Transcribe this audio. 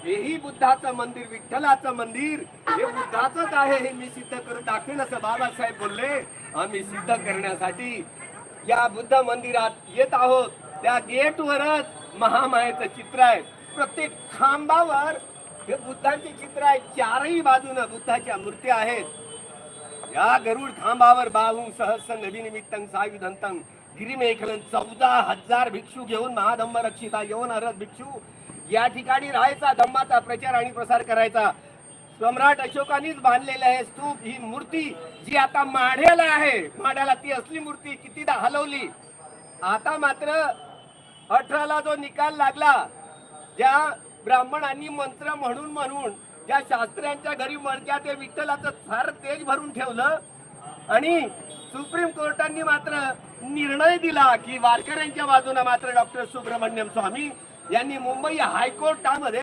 हेही बुद्धाचं मंदिर, विठ्ठलाचं मंदिर हे बुद्धाचंच आहे हे मी सिद्ध करून दाखवेन असं बाबासाहेब बोलले। आम्ही सिद्ध करण्यासाठी या बुद्ध मंदिरात येत आहोत। त्या गेटवरच महामायेचं चित्र आहे, प्रत्येक खांबावर हे बुद्धांचे चित्र आहे, चारही बाजूने बुद्धाच्या मूर्त्या आहेत। या गरुड खांबावर बाहू सहस्र नदी निमित्तं सायुधंतं गिरिमेखलन 14,000 भिक्षू घेऊन महाधम्म रक्षिता येऊन अरथ भिक्षू या ठिकाणी राहायचा, धम्माचा प्रचार आणि प्रसार करायचा। सम्राट अशोकानीच बांधलेलं आहे स्तूप, ही मूर्ती जी आता माढ्याला आहे, माढ्याला ती असली मूर्ती कितीदा हलवली। आता मात्र 18ला जो निकाल लागला, ज्या ब्राह्मणांनी मंत्र म्हणून ज्या शास्त्र्यांच्या घरी मडक्या ते विठ्ठलाचं फार तेज भरून ठेवलं आणि सुप्रीम कोर्टाने मात्र निर्णय दिला की वारकऱ्यांच्या बाजूने मात्र डॉक्टर सुब्रमण्यम स्वामी यांनी मुंबई हायकोर्टामध्ये